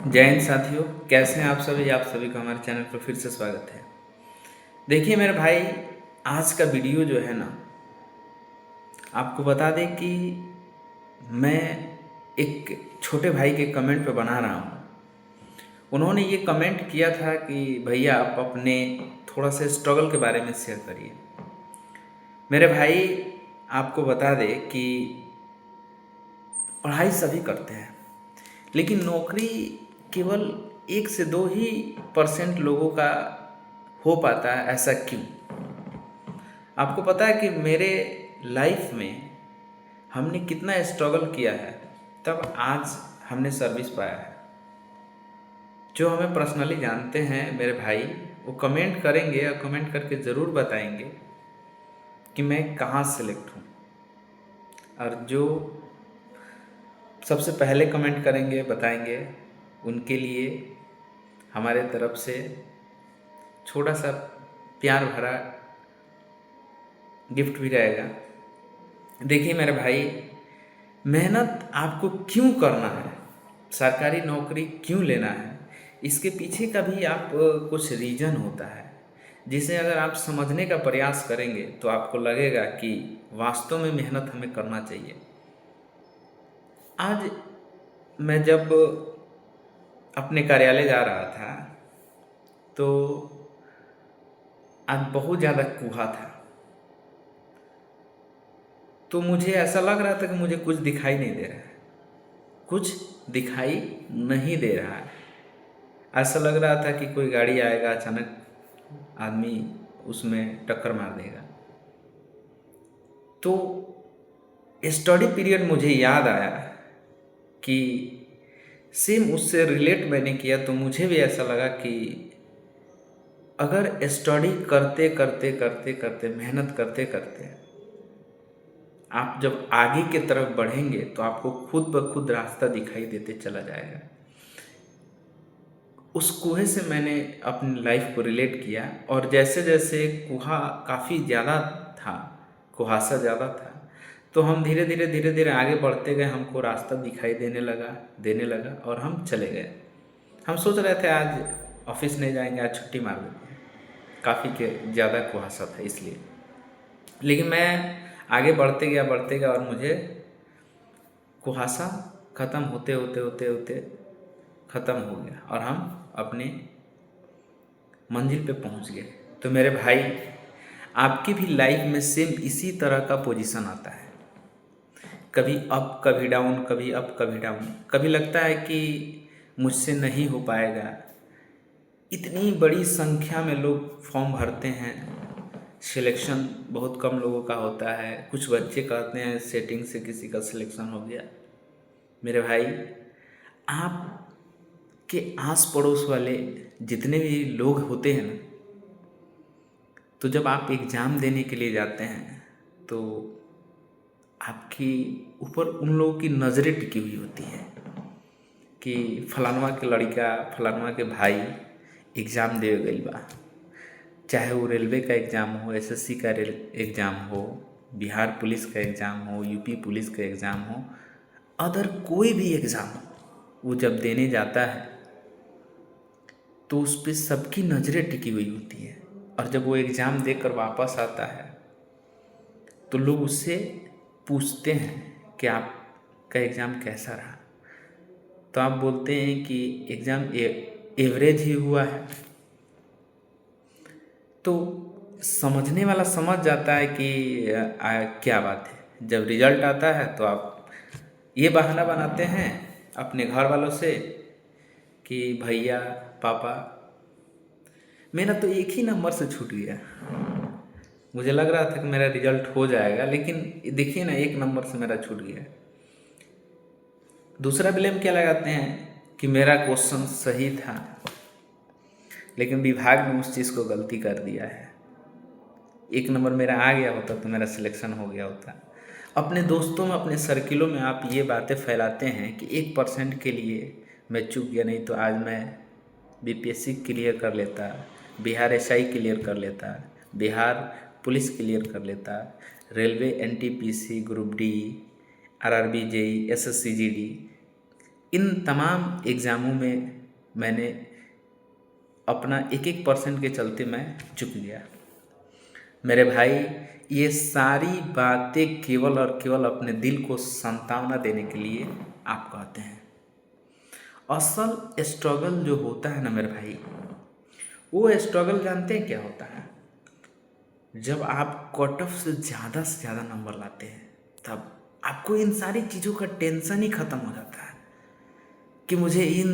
जय हिंद साथियों, कैसे हैं आप सभी का हमारे चैनल पर फिर से स्वागत है। देखिए मेरे भाई, आज का वीडियो जो है ना, आपको बता दें कि मैं एक छोटे भाई के कमेंट पे बना रहा हूँ। उन्होंने ये कमेंट किया था कि भैया आप अपने थोड़ा सा स्ट्रगल के बारे में शेयर करिए। मेरे भाई, आपको बता दें कि पढ़ाई सभी करते हैं, लेकिन नौकरी केवल 1 से 2 ही % लोगों का हो पाता है। ऐसा क्यों? आपको पता है कि मेरे लाइफ में हमने कितना स्ट्रगल किया है, तब आज हमने सर्विस पाया है। जो हमें पर्सनली जानते हैं मेरे भाई, वो कमेंट करेंगे और कमेंट करके ज़रूर बताएंगे कि मैं कहाँ सेलेक्ट हूँ। और जो सबसे पहले कमेंट करेंगे, बताएंगे, उनके लिए हमारे तरफ से छोटा सा प्यार भरा गिफ्ट भी रहेगा। देखिए मेरे भाई, मेहनत आपको क्यों करना है, सरकारी नौकरी क्यों लेना है, इसके पीछे का भी आप कुछ रीज़न होता है, जिसे अगर आप समझने का प्रयास करेंगे तो आपको लगेगा कि वास्तव में मेहनत हमें करना चाहिए। आज मैं जब अपने कार्यालय जा रहा था तो आज बहुत ज़्यादा कुहा था। तो मुझे ऐसा लग रहा था कि मुझे कुछ दिखाई नहीं दे रहा है, कुछ दिखाई नहीं दे रहा है। ऐसा लग रहा था कि कोई गाड़ी आएगा, अचानक आदमी उसमें टक्कर मार देगा। तो स्टडी पीरियड मुझे याद आया कि सेम उससे रिलेट मैंने किया, तो मुझे भी ऐसा लगा कि अगर स्टडी करते करते करते करते मेहनत करते करते आप जब आगे की तरफ बढ़ेंगे तो आपको खुद ब खुद रास्ता दिखाई देते चला जाएगा। उस कुएं से मैंने अपनी लाइफ को रिलेट किया, और जैसे जैसे कुहा काफ़ी ज़्यादा था, कुहासा ज़्यादा था, तो हम धीरे धीरे आगे बढ़ते गए। हमको रास्ता दिखाई देने लगा और हम चले गए। हम सोच रहे थे आज ऑफिस नहीं जाएंगे, आज छुट्टी मार देते हैं, काफ़ी के ज़्यादा कुहासा था इसलिए। लेकिन मैं आगे बढ़ते गया और मुझे कुहासा ख़त्म होते होते होते होते ख़त्म हो गया और हम अपने मंजिल पे पहुंच गए। तो मेरे भाई, आपकी भी लाइफ में सेम इसी तरह का पोजीशन आता है, कभी अप कभी डाउन, कभी अप कभी डाउन। कभी लगता है कि मुझसे नहीं हो पाएगा, इतनी बड़ी संख्या में लोग फॉर्म भरते हैं, सिलेक्शन बहुत कम लोगों का होता है। कुछ बच्चे कहते हैं सेटिंग से किसी का सिलेक्शन हो गया। मेरे भाई, आपके आस पड़ोस वाले जितने भी लोग होते हैं ना, तो जब आप एग्ज़ाम देने के लिए जाते हैं तो आपकी ऊपर उन लोगों की नज़रें टिकी हुई होती हैं कि फलानवा के लड़का, फलानवा के भाई एग्ज़ाम दे गई बा। चाहे वो रेलवे का एग्ज़ाम हो, एसएससी का एग्ज़ाम हो, बिहार पुलिस का एग्ज़ाम हो, यूपी पुलिस का एग्ज़ाम हो, अदर कोई भी एग्ज़ाम हो, वो जब देने जाता है तो उस पर सबकी नज़रें टिकी हुई होती हैं। और जब वो एग्ज़ाम देकर वापस आता है तो लोग उससे पूछते हैं कि आपका एग्ज़ाम कैसा रहा। तो आप बोलते हैं कि एग्ज़ाम एवरेज ही हुआ है। तो समझने वाला समझ जाता है कि क्या बात है। जब रिज़ल्ट आता है तो आप ये बहाना बनाते हैं अपने घर वालों से कि भैया, पापा, मेरा तो एक ही नंबर से छूट गया। मुझे लग रहा था कि मेरा रिज़ल्ट हो जाएगा, लेकिन देखिए ना, 1 नंबर से मेरा छूट गया। दूसरा ब्लेम क्या लगाते हैं कि मेरा क्वेश्चन सही था, लेकिन विभाग ने उस चीज़ को गलती कर दिया है। 1 नंबर मेरा आ गया होता तो मेरा सिलेक्शन हो गया होता। अपने दोस्तों में, अपने सर्किलों में आप ये बातें फैलाते हैं कि 1% के लिए मैं चूक गया, नहीं तो आज मैं बीपीएससी क्लियर कर लेता, बिहार एसआई क्लियर कर लेता, बिहार पुलिस क्लियर कर लेता, railway NTPC group D, RRB JE, SSC GD इन तमाम एग्ज़ामों में मैंने अपना 1-1% के चलते मैं चूक गया। मेरे भाई, ये सारी बातें केवल और केवल अपने दिल को सांत्वना देने के लिए आप कहते हैं। असल स्ट्रगल जो होता है ना मेरे भाई, वो स्ट्रगल जानते हैं क्या होता है? जब आप कट ऑफ से ज़्यादा नंबर लाते हैं, तब आपको इन सारी चीज़ों का टेंशन ही ख़त्म हो जाता है कि मुझे इन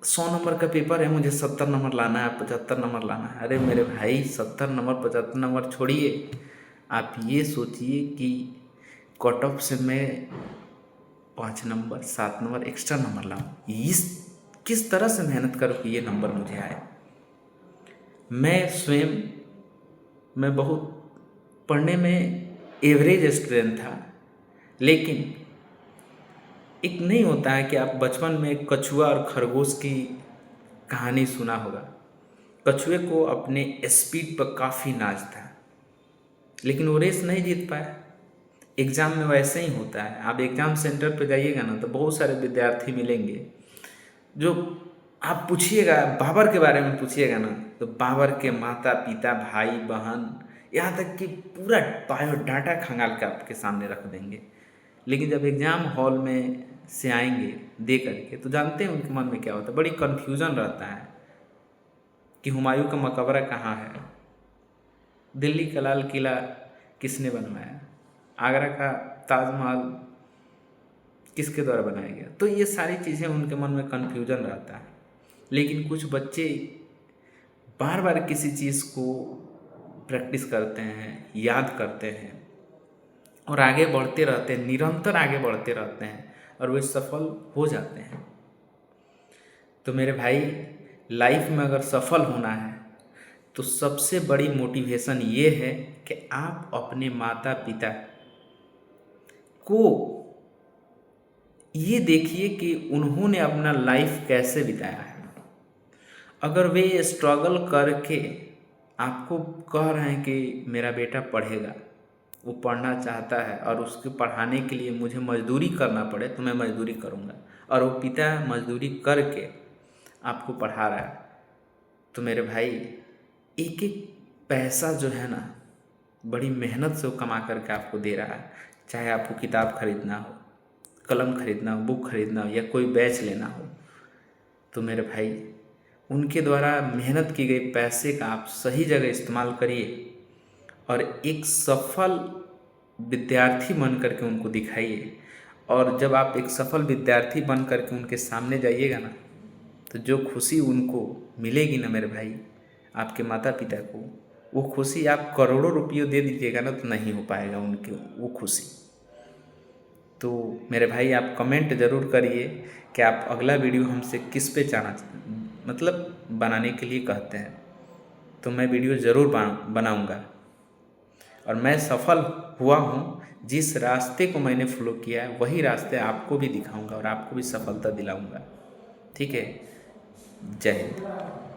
100 नंबर का पेपर है, मुझे 70 नंबर लाना है, 75 नंबर लाना है। अरे मेरे भाई, 70 नंबर 75 नंबर छोड़िए, आप ये सोचिए कि कट ऑफ से मैं 5 नंबर 7 नंबर एक्स्ट्रा नंबर लाऊं। इस किस तरह से मेहनत करूं कि ये नंबर मुझे आए। मैं बहुत पढ़ने में एवरेज स्टूडेंट था, लेकिन एक नहीं होता है कि आप बचपन में कछुआ और खरगोश की कहानी सुना होगा। कछुए को अपने स्पीड पर काफ़ी नाज था, लेकिन वो रेस नहीं जीत पाया। एग्ज़ाम में वैसे ही होता है। आप एग्ज़ाम सेंटर पर जाइएगा ना, तो बहुत सारे विद्यार्थी मिलेंगे जो आप पूछिएगा, बाबर के बारे में पूछिएगा ना, तो बाबर के माता पिता भाई बहन यहाँ तक कि पूरा बायोडाटा खंगाल के आपके सामने रख देंगे। लेकिन जब एग्ज़ाम हॉल में से आएंगे दे करके, तो जानते हैं उनके मन में क्या होता है? बड़ी कन्फ्यूज़न रहता है कि हुमायूं का मकबरा कहाँ है, दिल्ली का लाल किला किसने बनवाया, आगरा का ताजमहल किसके द्वारा बनाया गया। तो ये सारी चीज़ें उनके मन में कन्फ्यूज़न रहता है। लेकिन कुछ बच्चे बार बार किसी चीज़ को प्रैक्टिस करते हैं, याद करते हैं और आगे बढ़ते रहते हैं, निरंतर आगे बढ़ते रहते हैं और वे सफल हो जाते हैं। तो मेरे भाई, लाइफ में अगर सफल होना है तो सबसे बड़ी मोटिवेशन ये है कि आप अपने माता पिता को ये देखिए कि उन्होंने अपना लाइफ कैसे बिताया है। अगर वे स्ट्रगल करके आपको कह रहे हैं कि मेरा बेटा पढ़ेगा, वो पढ़ना चाहता है और उसके पढ़ाने के लिए मुझे मजदूरी करना पड़े तो मैं मजदूरी करूँगा, और वो पिता मजदूरी करके आपको पढ़ा रहा है, तो मेरे भाई एक एक पैसा जो है ना, बड़ी मेहनत से वो कमा करके आपको दे रहा है। चाहे आपको किताब खरीदना हो, कलम खरीदना हो, बुक खरीदना हो या कोई बैच लेना हो, तो मेरे भाई उनके द्वारा मेहनत की गई पैसे का आप सही जगह इस्तेमाल करिए और एक सफल विद्यार्थी बन करके उनको दिखाइए। और जब आप एक सफल विद्यार्थी बन करके उनके सामने जाइएगा ना, तो जो खुशी उनको मिलेगी ना मेरे भाई, आपके माता पिता को, वो खुशी आप करोड़ों रुपये दे दीजिएगा ना, तो नहीं हो पाएगा उनकी वो खुशी। तो मेरे भाई, आप कमेंट ज़रूर करिए कि आप अगला वीडियो हमसे किस पे मतलब बनाने के लिए कहते हैं, तो मैं वीडियो ज़रूर बनाऊँगा। और मैं सफल हुआ हूँ, जिस रास्ते को मैंने फॉलो किया है वही रास्ते आपको भी दिखाऊंगा और आपको भी सफलता दिलाऊंगा। ठीक है? जय हिंद।